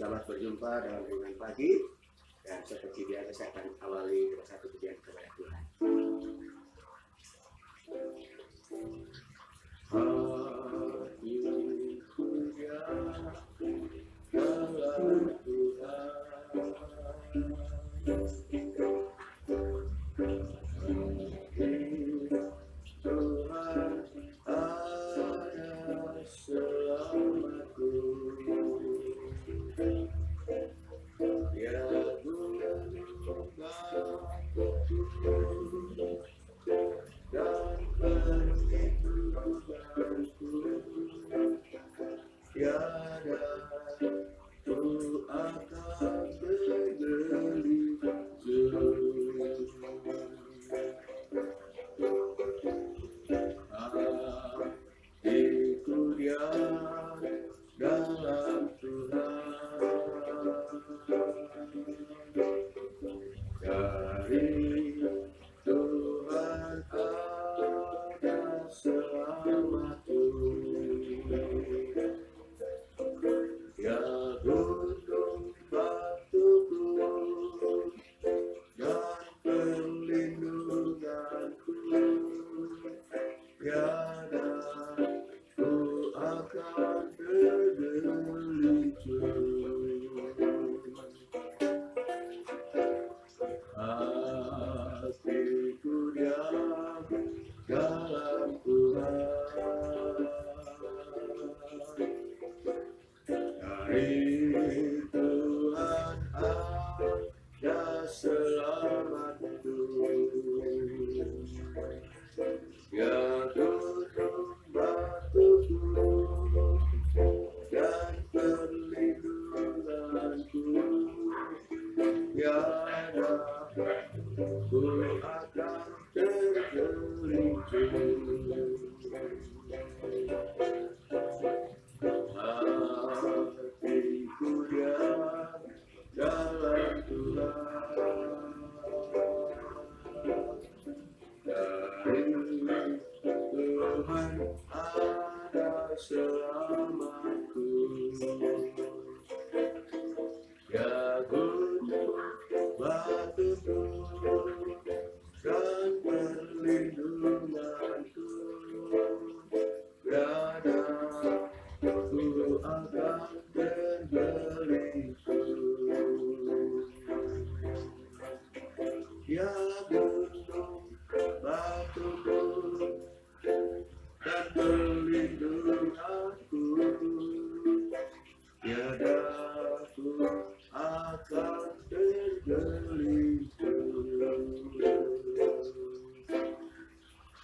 Selamat berjumpa dalam renungan pagi, dan seperti biasa saya akan awali dengan satu pujian kepada Tuhan.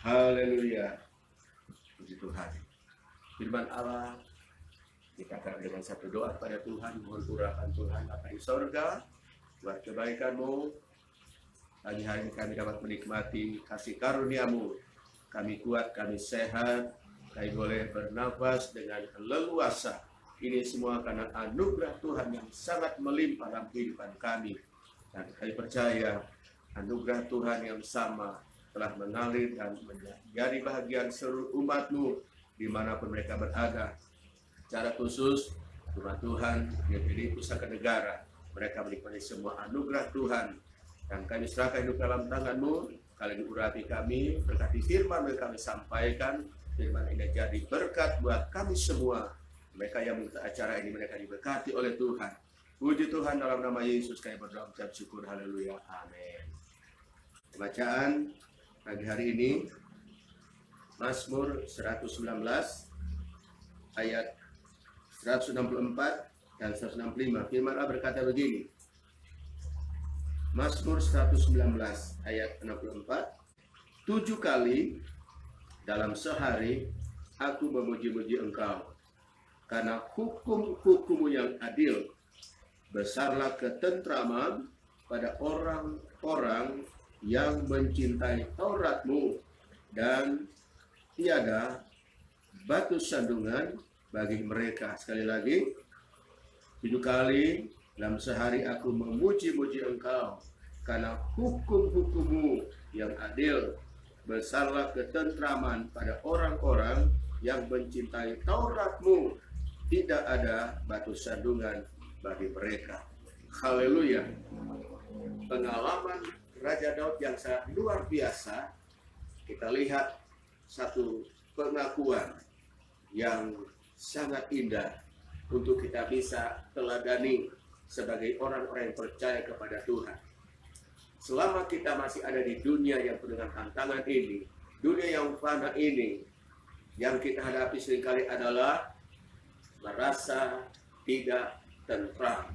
Haleluya, puji Tuhan. Firman Allah dikatakan dengan satu doa pada Tuhan, mohon urapan Tuhan Bapa di sorga, buat kebaikan-Mu. Pagi hari ini kami dapat menikmati kasih karunia-Mu. Kami kuat, kami sehat, kami boleh bernafas dengan leluasa. Ini semua karena anugerah Tuhan yang sangat melimpah dalam kehidupan kami. Dan kami percaya anugerah Tuhan yang sama telah mengalir dan menjadi bahagian seluruh umat-Mu dimanapun mereka berada. Secara khusus umat Tuhan yang menjadi pusaka negara, mereka menikmati semua anugerah Tuhan, dan kami serahkan hidup dalam tangan-Mu. Kali diurapi kami, berkati firman yang kami sampaikan. Firman ini jadi berkat buat kami semua. Mereka yang mengikuti acara ini, mereka diberkati oleh Tuhan. Puji Tuhan, dalam nama Yesus kami berdoa mengucap syukur. Haleluya, amin. Bacaan pagi hari ini Mazmur 119 ayat 164 dan 165. Firman Allah berkata begini. Mazmur 119 ayat 64. 7 kali dalam sehari aku memuji-muji Engkau, karena hukum-hukum-Mu yang adil. Besarlah ketentraman pada orang-orang yang mencintai Taurat-Mu, dan tiada batu sandungan bagi mereka. Sekali lagi, 7 kali dalam sehari aku memuji-muji Engkau, karena hukum-hukum-Mu yang adil. Besarlah ketentraman pada orang-orang yang mencintai Taurat-Mu, tidak ada batu sandungan bagi mereka. Haleluya. Pengalaman Raja Daud yang sangat luar biasa, kita lihat satu pengakuan yang sangat indah untuk kita bisa teladani sebagai orang-orang yang percaya kepada Tuhan. Selama kita masih ada di dunia yang penuh dengan tantangan ini, dunia yang fana ini, yang kita hadapi seringkali adalah merasa tidak tentram,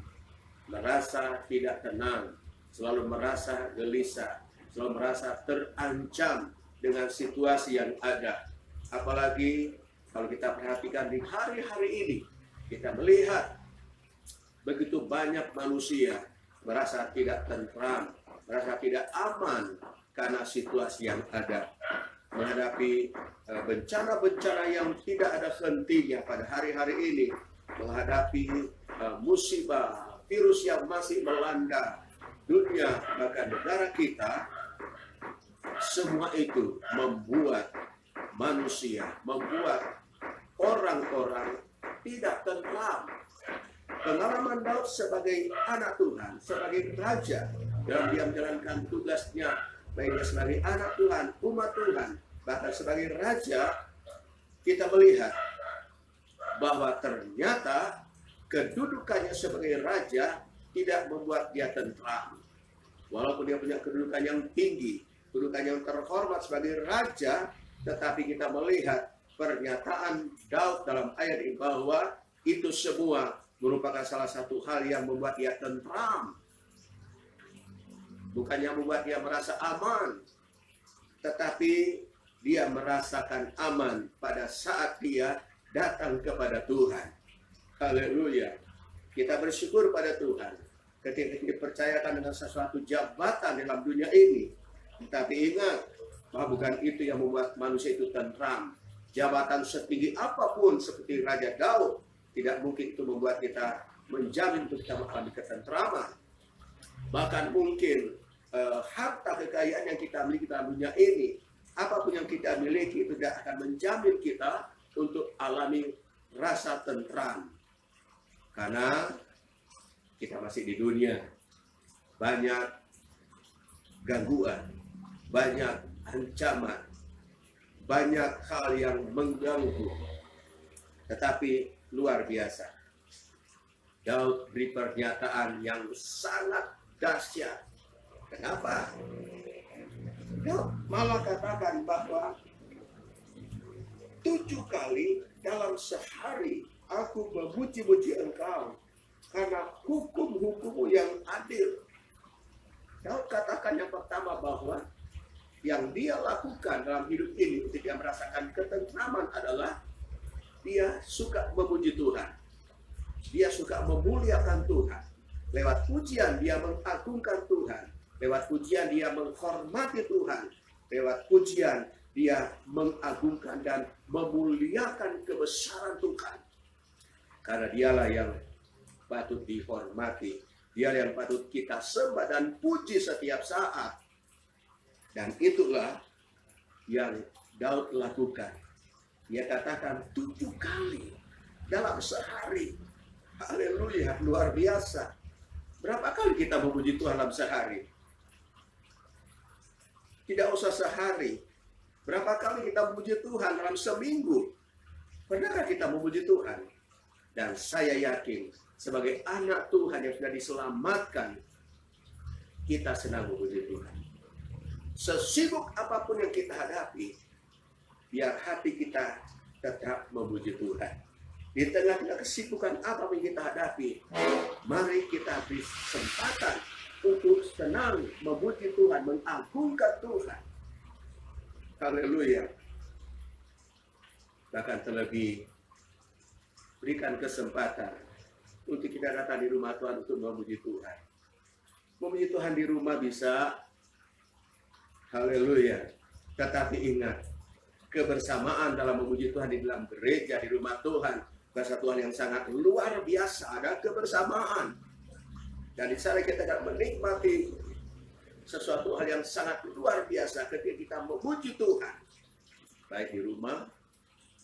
merasa tidak tenang, selalu merasa gelisah, selalu merasa terancam dengan situasi yang ada. Apalagi kalau kita perhatikan di hari-hari ini, kita melihat begitu banyak manusia merasa tidak tentram, merasa tidak aman karena situasi yang ada. Menghadapi bencana-bencana yang tidak ada hentinya pada hari-hari ini, menghadapi musibah, virus yang masih melanda dunia, bahkan negara kita, semua itu membuat manusia, membuat orang-orang tidak tentram. Pengalaman Daud sebagai anak Tuhan, sebagai raja, dalam dia menjalankan tugasnya, baik dia sebagai anak Tuhan, umat Tuhan, bahkan sebagai raja, kita melihat bahwa ternyata kedudukannya sebagai raja tidak membuat dia tentram. Walaupun dia punya kedudukan yang tinggi, kedudukan yang terhormat sebagai raja, tetapi kita melihat pernyataan Daud dalam ayat ini bahwa itu semua merupakan salah satu hal yang membuat dia tentram. Bukannya membuat dia merasa aman, tetapi dia merasakan aman pada saat dia datang kepada Tuhan. Haleluya. Kita bersyukur pada Tuhan ketika dipercayakan dengan sesuatu jabatan dalam dunia ini. Tetapi ingat bahwa bukan itu yang membuat manusia itu tentram. Jabatan setinggi apapun seperti Raja Daud tidak mungkin itu membuat kita menjamin untuk kita mengalami ketentraman. Bahkan mungkin harta kekayaan yang kita miliki dalam dunia ini, apapun yang kita miliki itu tidak akan menjamin kita untuk alami rasa tentram. Karena kita masih di dunia, banyak gangguan, banyak ancaman, banyak hal yang mengganggu. Tetapi luar biasa, Daud beri pernyataan yang sangat dahsyat. Kenapa? Daud malah katakan bahwa 7 kali dalam sehari aku memuji-muji engkau karena hukum-hukummu yang adil. Daud katakan yang pertama bahwa yang dia lakukan dalam hidup ini ketika dia merasakan ketentraman adalah dia suka memuji Tuhan. Dia suka memuliakan Tuhan. Lewat pujian dia mengagungkan Tuhan. Lewat pujian dia menghormati Tuhan. Lewat pujian dia mengagungkan dan memuliakan kebesaran Tuhan. Karena dialah yang patut dihormati. Dia yang patut kita sembah dan puji setiap saat. Dan itulah yang Daud lakukan. Dia katakan 7 kali dalam sehari. Haleluya, luar biasa. Berapa kali kita memuji Tuhan dalam sehari? Tidak usah sehari. Berapa kali kita memuji Tuhan dalam seminggu? Pernahkah kita memuji Tuhan? Dan saya yakin sebagai anak Tuhan yang sudah diselamatkan, kita senang memuji Tuhan. Sesibuk apapun yang kita hadapi, biar hati kita tetap memuji Tuhan. Di tengah-tengah kesibukan apa yang kita hadapi, mari kita beri kesempatan untuk senang memuji Tuhan, mengagungkan Tuhan. Haleluya. Bahkan terlebih, berikan kesempatan untuk kita datang di rumah Tuhan untuk memuji Tuhan. Memuji Tuhan di rumah bisa, haleluya. Tetapi ingat, kebersamaan dalam memuji Tuhan di dalam gereja, di rumah Tuhan, bahasa Tuhan yang sangat luar biasa, ada kebersamaan. Dan di sana kita akan menikmati sesuatu hal yang sangat luar biasa ketika kita memuji Tuhan. Baik di rumah,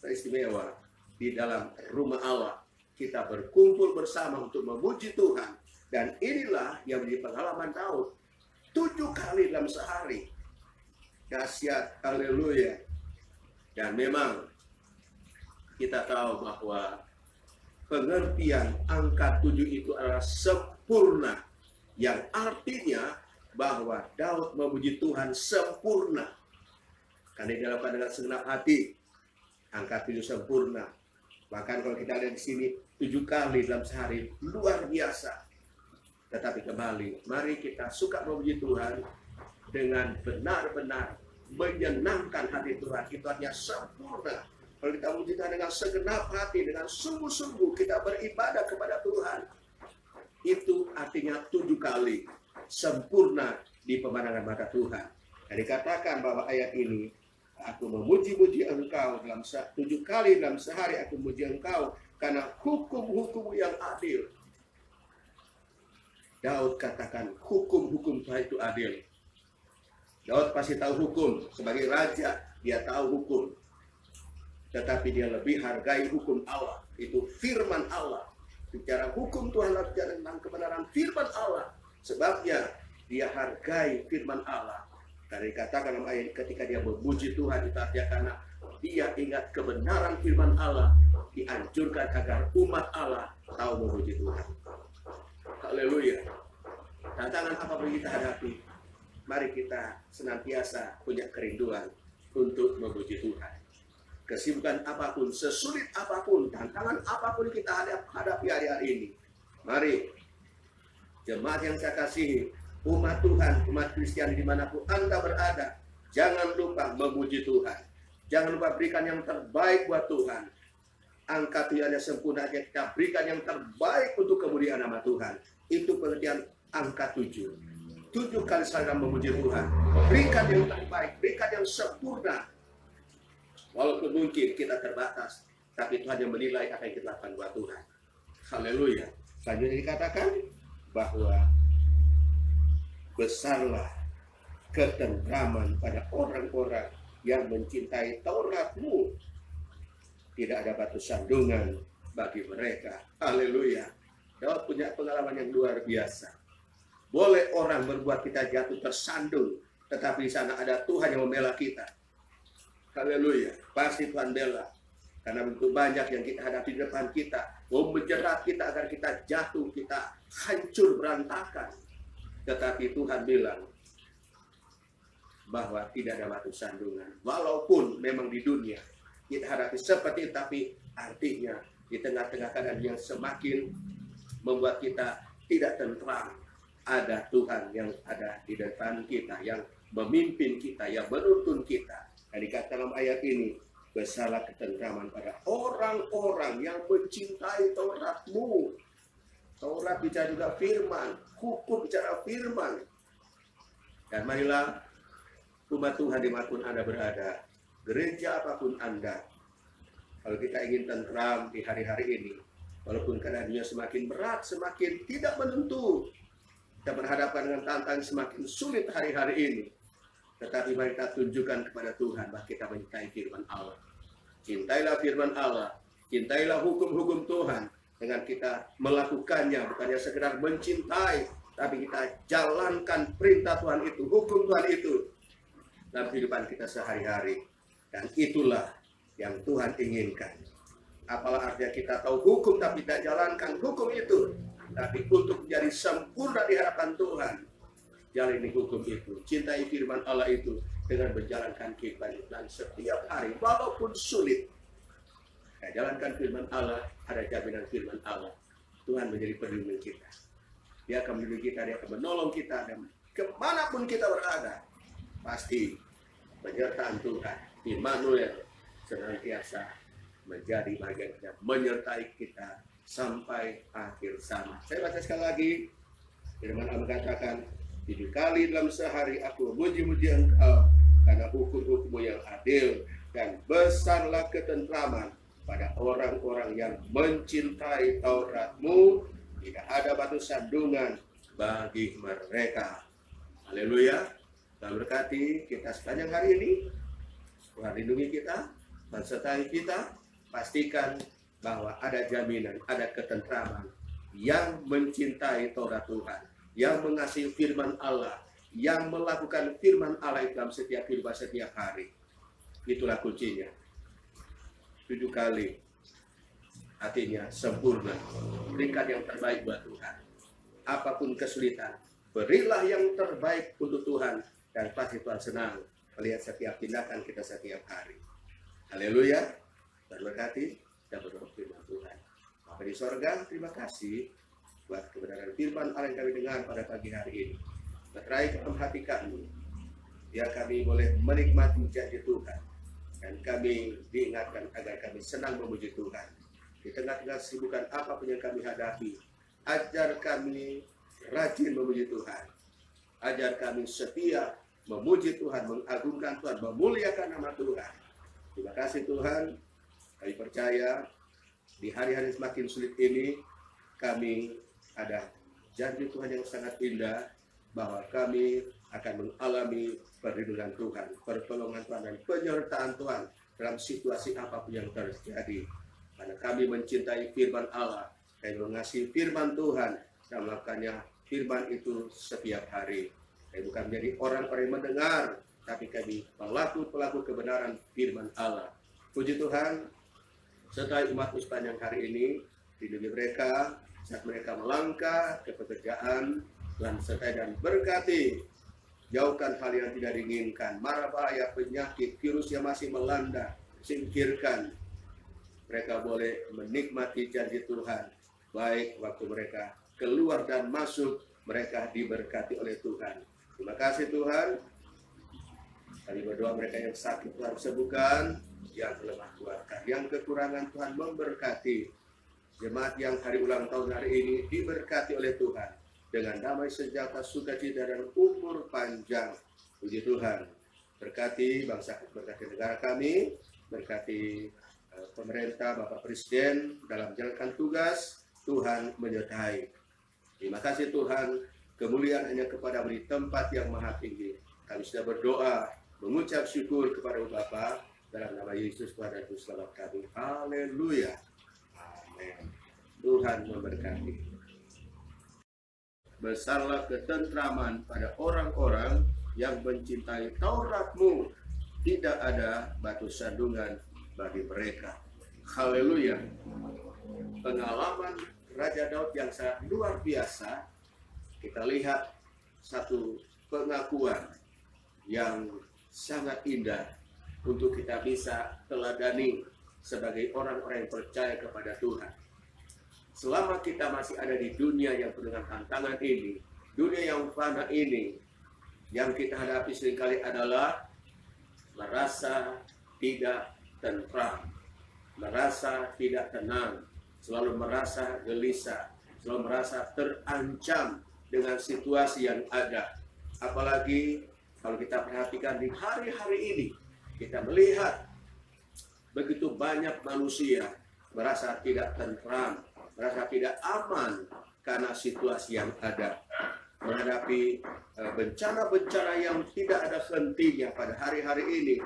teristimewa di dalam rumah Allah. kita berkumpul bersama untuk memuji Tuhan. Dan inilah yang menjadi pengalaman Daud. 7 kali dalam sehari. Dahsyat, haleluya. Dan memang kita tahu bahwa pengertian angka 7 itu adalah sempurna. Yang artinya bahwa Daud memuji Tuhan sempurna. Karena dilakukan dengan segenap hati. Angka 7 sempurna. Bahkan kalau kita lihat di sini 7 kali dalam sehari, luar biasa. Tetapi kembali, mari kita suka memuji Tuhan dengan benar-benar menyenangkan hati Tuhan. Itu artinya sempurna. Kalau kita memuji Tuhan dengan segenap hati, dengan sungguh-sungguh kita beribadah kepada Tuhan, itu artinya 7 kali sempurna di pemandangan mata Tuhan. Dan dikatakan bahwa ayat ini, aku memuji-muji engkau dalam 7 kali dalam sehari aku memuji engkau karena hukum-hukum yang adil. Daud katakan hukum-hukum Tuhan itu adil. Daud pasti tahu hukum. Sebagai raja, dia tahu hukum. Tetapi dia lebih hargai hukum Allah. Itu firman Allah. Bicara hukum Tuhan, bicara tentang kebenaran firman Allah. Sebabnya dia hargai firman Allah. Karena dikatakan dalam ayat ketika dia memuji Tuhan, itu artinya karena dia ingat kebenaran firman Allah. Dianjurkan agar umat Allah tahu memuji Tuhan. Haleluya. Tantangan apapun kita hadapi, mari kita senantiasa punya kerinduan untuk memuji Tuhan. Kesibukan apapun, sesulit apapun, tantangan apapun kita hadapi hari-hari ini, mari jemaat yang saya kasihi, umat Tuhan, umat Kristiani dimanapun Anda berada, jangan lupa memuji Tuhan. Jangan lupa berikan yang terbaik buat Tuhan. Angka Tuhannya sempurna, kita berikan yang terbaik untuk kemuliaan nama Tuhan. Itu pengertian angka 7. 7 kali saya memuji Tuhan. Berikan yang terbaik, berikan yang sempurna. Walaupun mungkin kita terbatas, tapi Tuhan yang menilai apa yang kita lakukan buat Tuhan. Haleluya. Selanjutnya dikatakan bahwa besarlah ketentraman pada orang-orang yang mencintai Taurat-Mu. Tidak ada batu sandungan bagi mereka. Haleluya. Daud punya pengalaman yang luar biasa. Boleh orang berbuat kita jatuh tersandung, tetapi di sana ada Tuhan yang membela kita. Haleluya. Pasti Tuhan bela. Karena begitu banyak yang kita hadapi di depan kita, mau menjerat kita agar kita jatuh, kita hancur berantakan. Tetapi Tuhan bilang bahwa tidak ada batu sandungan. Walaupun memang di dunia kita hadapi seperti itu, tapi artinya di tengah-tengah keadaan yang semakin membuat kita tidak tentram, ada Tuhan yang ada di depan kita, yang memimpin kita, yang menuntun kita. Dan dikatakan dalam ayat ini, besarlah ketentraman pada orang-orang yang mencintai Taurat-Mu. Taurat bicara juga firman, hukum bicara firman. Dan marilah umat Tuhan dimanapun Anda berada, gereja apapun Anda, kalau kita ingin tentram di hari-hari ini, walaupun keadaannya semakin berat, semakin tidak menentu, kita berhadapan dengan tantangan semakin sulit hari-hari ini, tetapi mari kita tunjukkan kepada Tuhan bahwa kita mencintai firman Allah. Cintailah firman Allah, cintailah hukum-hukum Tuhan, dengan kita melakukannya, bukannya sekedar mencintai, tapi kita jalankan perintah Tuhan itu, hukum Tuhan itu dalam kehidupan kita sehari-hari. Dan itulah yang Tuhan inginkan. Apalah artinya kita tahu hukum tapi tidak jalankan hukum itu, tapi untuk menjadi sempurna di hadapan Tuhan, jalani hukum itu, cintai firman Allah itu dengan menjalankan kehidupan dan setiap hari walaupun sulit. Jalankan firman Allah, ada jaminan firman Allah. Tuhan menjadi pelindung kita. Dia akan melindungi kita, dia akan menolong kita, dan kemanapun kita berada, pasti penyertaan Tuhan, Immanuel, senantiasa menjadi bagian kita, menyertai kita sampai akhir zaman. Saya baca sekali lagi, firman Allah mengatakan, 7 kali dalam sehari aku memuji-muji engkau, karena hukum-hukum-Mu yang adil, dan besarlah ketentraman pada orang-orang yang mencintai Taurat-Mu. Tidak ada batu sandungan bagi mereka. Haleluya. Tuhan berkati kita sepanjang hari ini. Tuhan lindungi kita, sertai kita. Pastikan bahwa ada jaminan, ada ketentraman. Yang mencintai Taurat Tuhan, yang mengasihi firman Allah, yang melakukan firman Allah dalam setiap kehidupan setiap hari. Itulah kuncinya. 7 kali. Artinya sempurna. Berikan yang terbaik buat Tuhan. Apapun kesulitan, berilah yang terbaik untuk Tuhan. Dan pasti Tuhan senang melihat setiap tindakan kita setiap hari. Haleluya. Berberkati dan berdoa firman Tuhan. Bapa di sorga, terima kasih buat kebenaran firman Allah yang kami dengar pada pagi hari ini. Meterai ke hati kami, biar kami boleh menikmati janji Tuhan. Dan kami diingatkan agar kami senang memuji Tuhan. Di tengah-tengah kesibukan apapun yang kami hadapi, ajar kami rajin memuji Tuhan. Ajar kami setia memuji Tuhan, mengagungkan Tuhan, memuliakan nama Tuhan. Terima kasih Tuhan, kami percaya di hari-hari semakin sulit ini, kami ada janji Tuhan yang sangat indah, bahwa kami akan mengalami perlindungan Tuhan, pertolongan Tuhan, dan penyertaan Tuhan dalam situasi apapun yang terjadi. Karena kami mencintai firman Allah, dan mengasihi firman Tuhan, dan melakukannya firman itu setiap hari. Kami bukan menjadi orang-orang yang mendengar, tapi kami pelaku-pelaku kebenaran firman Allah. Puji Tuhan, sertai umat sepanjang hari ini, lindungi mereka saat mereka melangkah ke pekerjaan, dan sertai dan berkati. Jauhkan hal yang tidak diinginkan, mara bahaya, penyakit, virus yang masih melanda, singkirkan. Mereka boleh menikmati janji Tuhan, baik waktu mereka keluar dan masuk, mereka diberkati oleh Tuhan. Terima kasih Tuhan. Kami berdoa mereka yang sakit Tuhan sembuhkan, yang lemah kuatkan, yang kekurangan Tuhan memberkati. Jemaat yang hari ulang tahun hari ini diberkati oleh Tuhan dengan damai sejahtera, sukacita dan umur panjang. Puji Tuhan. Berkati bangsa, berkati negara kami, berkati pemerintah, Bapak Presiden dalam menjalankan tugas. Tuhan menyertai. Terima kasih Tuhan. Kemuliaan hanya kepada di tempat yang maha tinggi. Kami sudah berdoa, mengucap syukur kepada Bapa dalam nama Yesus Tuhan dan Juru Selamat kami. Haleluya. Amin. Tuhan memberkati. Besarlah ketentraman pada orang-orang yang mencintai Taurat-Mu. Tidak ada batu sandungan bagi mereka. Haleluya. Pengalaman Raja Daud yang sangat luar biasa. Kita lihat satu pengakuan yang sangat indah untuk kita bisa teladani sebagai orang-orang yang percaya kepada Tuhan. Selama kita masih ada di dunia yang penuh dengan tantangan ini, dunia yang fana ini, yang kita hadapi seringkali adalah merasa tidak tentram, merasa tidak tenang, selalu merasa gelisah, selalu merasa terancam dengan situasi yang ada. Apalagi kalau kita perhatikan di hari-hari ini, kita melihat begitu banyak manusia merasa tidak tentram, merasa tidak aman karena situasi yang ada. Menghadapi bencana-bencana yang tidak ada hentinya pada hari-hari ini.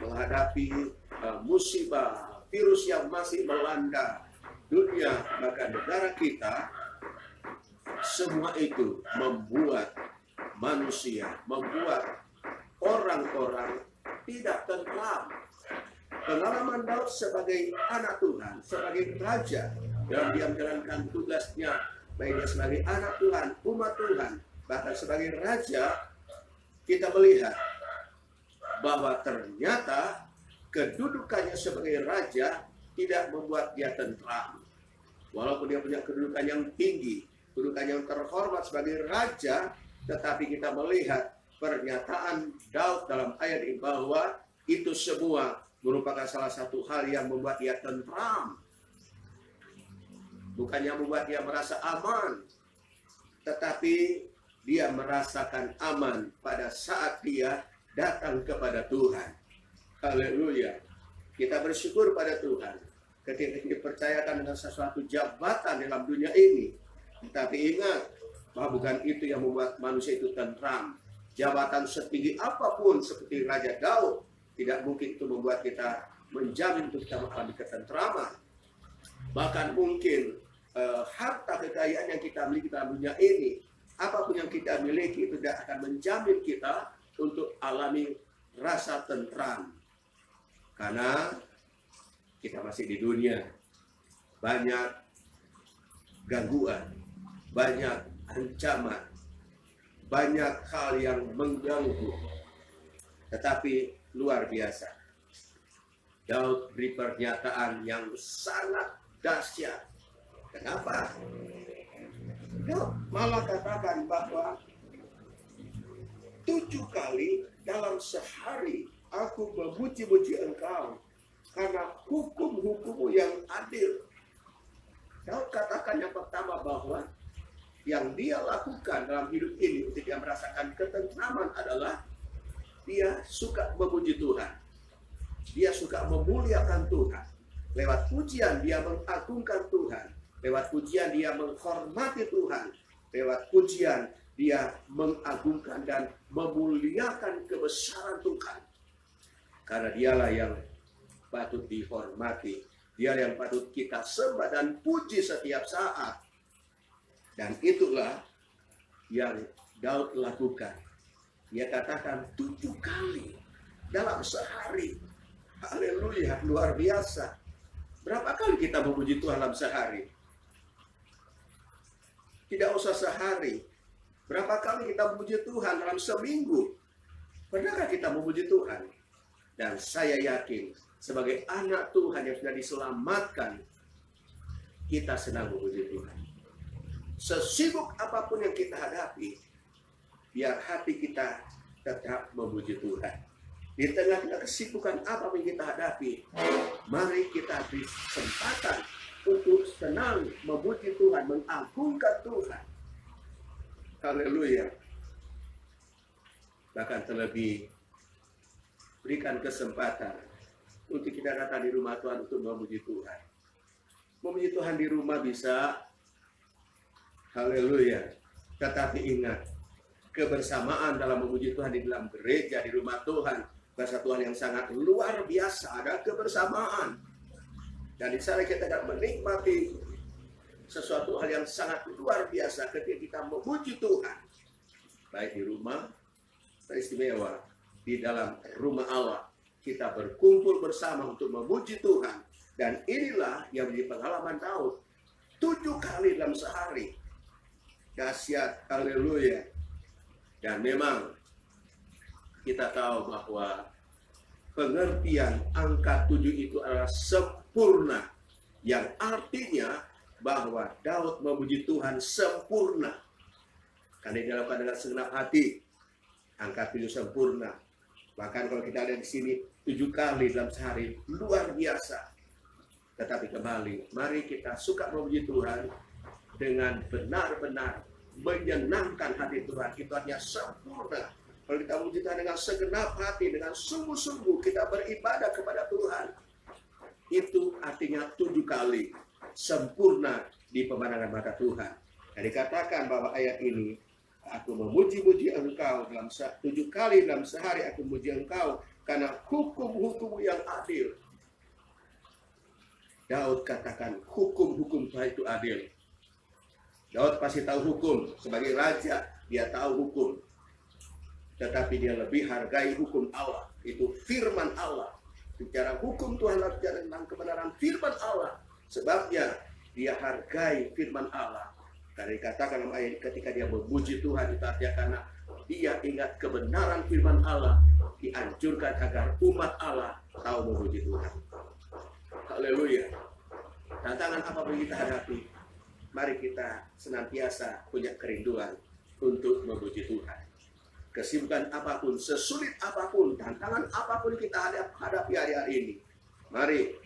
Menghadapi musibah, virus yang masih melanda dunia, bahkan negara kita. Semua itu membuat manusia, membuat orang-orang tidak tentram. Pengalaman Daud sebagai anak Tuhan, sebagai raja, dalam dia menjalankan tugasnya, baik dia sebagai anak Tuhan, umat Tuhan, bahkan sebagai raja, kita melihat bahwa ternyata kedudukannya sebagai raja tidak membuat dia tentram. Walaupun dia punya kedudukan yang tinggi, kedudukan yang terhormat sebagai raja, tetapi kita melihat pernyataan Daud dalam ayat ini bahwa itu semua merupakan salah satu hal yang membuat dia tentram. Bukannya membuat dia merasa aman, tetapi dia merasakan aman pada saat dia datang kepada Tuhan. Haleluya. Kita bersyukur pada Tuhan ketika dipercayakan dengan sesuatu jabatan dalam dunia ini. Tetapi ingat bahwa bukan itu yang membuat manusia itu tentram. Jabatan setinggi apapun seperti Raja Daud tidak mungkin itu membuat kita menjamin untuk kita mengalami ketentraman. Bahkan mungkin harta kekayaan yang kita miliki dalam dunia ini, apapun yang kita miliki itu tidak akan menjamin kita untuk alami rasa tentram. Karena kita masih di dunia, banyak gangguan, banyak ancaman, banyak hal yang mengganggu. Tetapi luar biasa, Daud beri pernyataan yang sangat dahsyat. Kenapa? Daud malah katakan bahwa 7 kali dalam sehari aku memuji-muji engkau karena hukum-hukummu yang adil. Daud katakan yang pertama bahwa yang dia lakukan dalam hidup ini untuk dia merasakan ketentraman adalah dia suka memuji Tuhan. Dia suka memuliakan Tuhan. Lewat pujian dia mengagungkan Tuhan. Lewat pujian dia menghormati Tuhan. Lewat pujian dia mengagungkan dan memuliakan kebesaran Tuhan. Karena dialah yang patut dihormati. Dia yang patut kita sembah dan puji setiap saat. Dan itulah yang Daud lakukan. Dia katakan 7 kali dalam sehari. Haleluya, luar biasa. Berapa kali kita memuji Tuhan dalam sehari? Tidak usah sehari. Berapa kali kita memuji Tuhan dalam seminggu? Pernahkah kita memuji Tuhan? Dan saya yakin sebagai anak Tuhan yang sudah diselamatkan, kita senang memuji Tuhan. Sesibuk apapun yang kita hadapi, biar hati kita tetap memuji Tuhan. Di tengah-tengah kesibukan apapun yang kita hadapi, mari kita beri kesempatan untuk senang memuji Tuhan, mengagungkan Tuhan. Haleluya. Bahkan terlebih, berikan kesempatan untuk kita datang di rumah Tuhan untuk memuji Tuhan. Memuji Tuhan di rumah bisa. Haleluya. Tetapi ingat, kebersamaan dalam memuji Tuhan di dalam gereja, di rumah Tuhan, persatuan yang sangat luar biasa. Ada kebersamaan. Dan di sana kita akan menikmati sesuatu hal yang sangat luar biasa ketika kita memuji Tuhan. Baik di rumah, teristimewa, di dalam rumah Allah. Kita berkumpul bersama untuk memuji Tuhan. Dan inilah yang menjadi pengalaman Daud. 7 kali dalam sehari. Dahsyat, haleluya. Dan memang kita tahu bahwa pengertian angka 7 itu adalah sempurna. Yang artinya bahwa Daud memuji Tuhan sempurna. Karena dilakukan dengan segenap hati. Angka 7 sempurna. Bahkan kalau kita lihat di sini 7 kali dalam sehari, luar biasa. Tetapi kembali, mari kita suka memuji Tuhan dengan benar-benar menyenangkan hati Tuhan. Itu artinya sempurna. Kalau kita memuji Tuhan dengan segenap hati, dengan sungguh-sungguh kita beribadah kepada Tuhan, itu artinya 7 kali sempurna di pemandangan mata Tuhan. Dan dikatakan bahwa ayat ini, aku memuji-muji engkau dalam 7 kali dalam sehari aku memuji engkau karena hukum-hukum yang adil. Daud katakan hukum-hukum Tuhan itu adil. Daud pasti tahu hukum. Sebagai raja, dia tahu hukum. Tetapi dia lebih hargai hukum Allah. Itu firman Allah. Bicara hukum Tuhan, bicara tentang kebenaran firman Allah. Sebabnya dia hargai firman Allah. Karena dikatakan dalam ayat ketika dia memuji Tuhan, itu artinya karena dia ingat kebenaran firman Allah. Dianjurkan agar umat Allah tahu memuji Tuhan. Haleluya. Tantangan apapun kita hadapi, mari kita senantiasa punya kerinduan untuk memuji Tuhan. Kesibukan apapun, sesulit apapun, tantangan apapun kita hadapi hari-hari ini, mari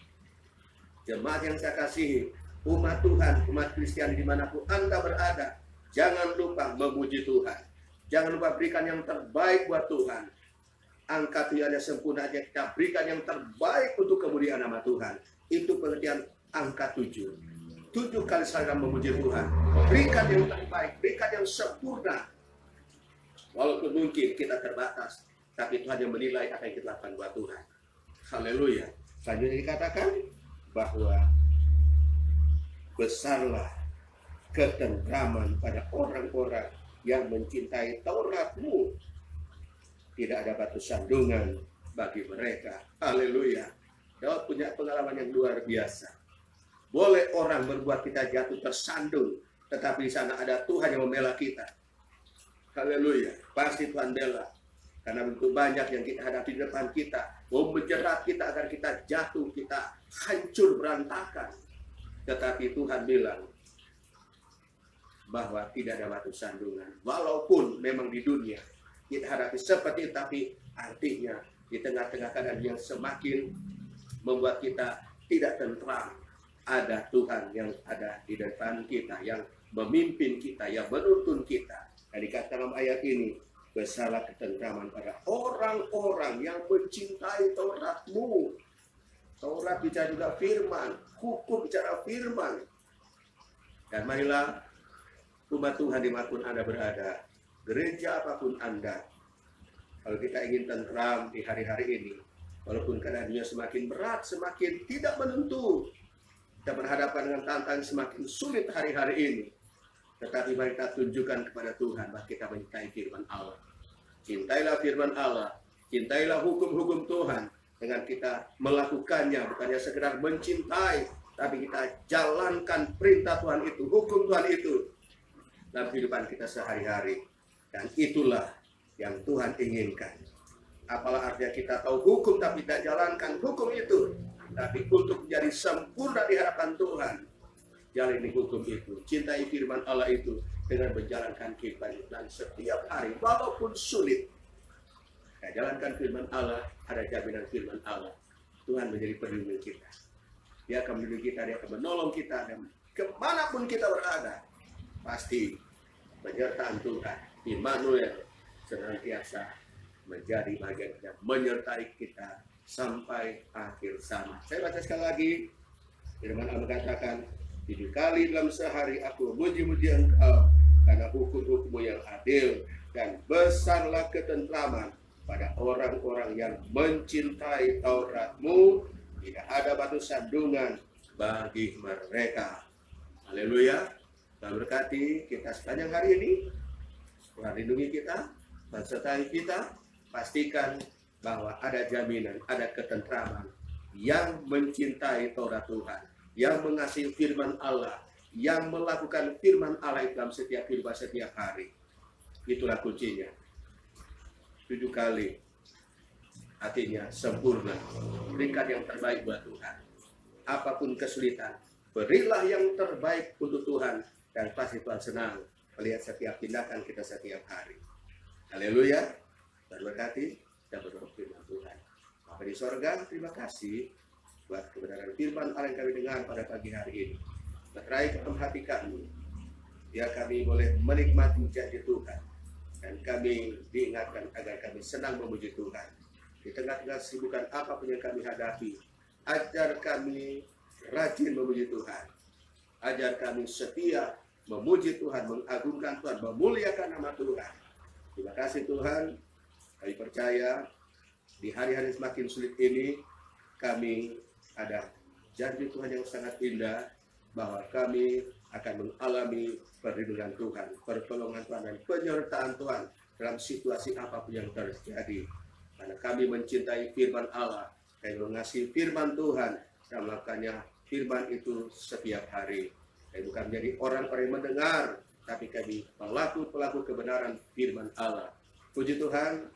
jemaat yang saya kasihi, umat Tuhan, umat Kristiani dimanapun Anda berada, jangan lupa memuji Tuhan. Jangan lupa berikan yang terbaik buat Tuhan. Angka Tuhannya sempurna aja, kita berikan yang terbaik untuk kemuliaan nama Tuhan. Itu pengertian angka 7. 7 kali saya memuji Tuhan. Berikan yang terbaik, berikan yang sempurna. Walaupun mungkin kita terbatas, tapi Tuhan yang menilai apa yang kita lakukan buat Tuhan. Haleluya. Selanjutnya dikatakan bahwa besarlah ketentraman pada orang-orang yang mencintai Taurat-Mu. Tidak ada batu sandungan bagi mereka. Haleluya. Daud punya pengalaman yang luar biasa. Boleh orang berbuat kita jatuh tersandung, tetapi di sana ada Tuhan yang membela kita. Haleluya. Pasti Tuhan bela. Karena begitu banyak yang kita hadapi di depan kita, mau menjerat kita agar kita jatuh, kita hancur berantakan. Tetapi Tuhan bilang bahwa tidak ada batu sandungan. Walaupun memang di dunia kita hadapi seperti itu, tapi artinya di tengah-tengah keadaan yang semakin membuat kita tidak tentram, ada Tuhan yang ada di depan kita, yang memimpin kita, yang menuntun kita. Dan dikatakan dalam ayat ini, besarlah ketentraman pada orang-orang yang mencintai Taurat-Mu. Taurat bicara juga firman, hukum bicara firman. Dan marilah umat Tuhan dimanapun Anda berada, gereja apapun Anda, kalau kita ingin tentram di hari-hari ini, walaupun keadaannya semakin berat, semakin tidak menentu, kita berhadapan dengan tantangan semakin sulit hari-hari ini, tetapi mari kita tunjukkan kepada Tuhan bahwa kita mencintai firman Allah. Cintailah firman Allah, cintailah hukum-hukum Tuhan. Dengan kita melakukannya, bukannya sekedar mencintai, tapi kita jalankan perintah Tuhan itu, hukum Tuhan itu dalam kehidupan kita sehari-hari. Dan itulah yang Tuhan inginkan. Apalah artinya kita tahu hukum tapi tidak jalankan hukum itu. Tapi untuk menjadi sempurna di hadapan Tuhan, jalani hukum itu, cintai firman Allah itu dengan menjalankan kehidupan. Dan setiap hari, walaupun sulit, kita jalankan firman Allah, ada jaminan firman Allah. Tuhan menjadi pelindung kita. Dia akan melindungi kita, dia akan menolong kita, dan kemanapun kita berada, pasti penyertaan Tuhan, Immanuel, senantiasa menjadi bagian kita, menyertai kita sampai akhir zaman. Saya baca sekali lagi, firman Allah mengatakan, 7 kali dalam sehari aku muji-muji Engkau, karena hukum-hukum-Mu yang adil, dan besarlah ketentraman pada orang-orang yang mencintai Taurat-Mu. Tidak ada batu sandungan bagi mereka. Haleluya. Tuhan berkati kita sepanjang hari ini. Tuhan lindungi kita, sertai kita. Pastikan bahwa ada jaminan, ada ketentraman yang mencintai Taurat Tuhan, yang mengasihi firman Allah, yang melakukan firman Allah dalam setiap kehidupan setiap hari. Itulah kuncinya. 7 kali, artinya sempurna. Berikan yang terbaik buat Tuhan. Apapun kesulitan, berilah yang terbaik untuk Tuhan, dan pasti Tuhan senang melihat setiap tindakan kita setiap hari. Haleluya. Dan berkati, kita berdoa firman Tuhan. Bapa di sorga, terima kasih buat kebenaran firman Allah yang kami dengar pada pagi hari ini. Meterai ke dalam hati kami, biar kami boleh menikmati janji Tuhan, dan kami diingatkan agar kami senang memuji Tuhan. Di tengah-tengah kesibukan apapun yang kami hadapi, ajar kami rajin memuji Tuhan. Ajar kami setia memuji Tuhan, mengagungkan Tuhan, memuliakan nama Tuhan. Terima kasih Tuhan. Kami percaya di hari-hari semakin sulit ini, kami ada janji Tuhan yang sangat indah, bahwa kami akan mengalami perlindungan Tuhan, pertolongan Tuhan, dan penyertaan Tuhan dalam situasi apapun yang terjadi. Karena kami mencintai firman Allah, kami mengasihi firman Tuhan, dan melakukannya firman itu setiap hari. Kami bukan menjadi orang-orang yang mendengar, tapi kami pelaku-pelaku kebenaran firman Allah. Puji Tuhan,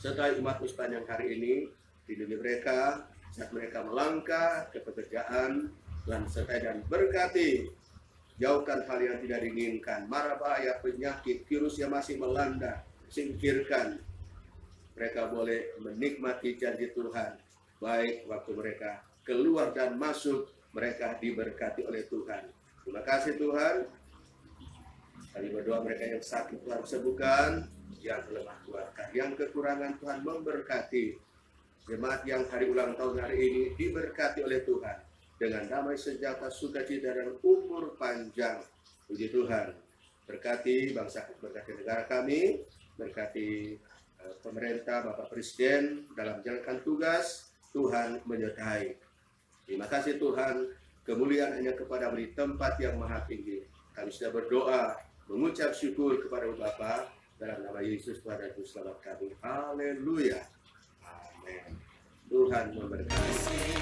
sertai umat sepanjang hari ini, lindungi mereka saat mereka melangkah ke pekerjaan, Tuhan sertai dan berkati. Jauhkan hal yang tidak diinginkan, mara bahaya, penyakit, virus yang masih melanda, singkirkan. Mereka boleh menikmati janji Tuhan, baik waktu mereka keluar dan masuk, mereka diberkati oleh Tuhan. Terima kasih Tuhan. Kami berdoa mereka yang sakit Tuhan sembuhkan, yang lemah kuatkan, yang kekurangan Tuhan memberkati. Jemaat yang hari ulang tahun hari ini diberkati oleh Tuhan dengan damai sejahtera, sukacita, dan umur panjang. Puji Tuhan. Berkati bangsa, berkati negara kami, berkati pemerintah, Bapak Presiden dalam menjalankan tugas. Tuhan menyertai. Terima kasih Tuhan. kemuliaan hanya kepada di tempat yang maha tinggi. Kami sudah berdoa, mengucap syukur kepada Bapa dalam nama Yesus Tuhan dan Juru Selamat kami. Haleluya. Amin. Tuhan memberkati.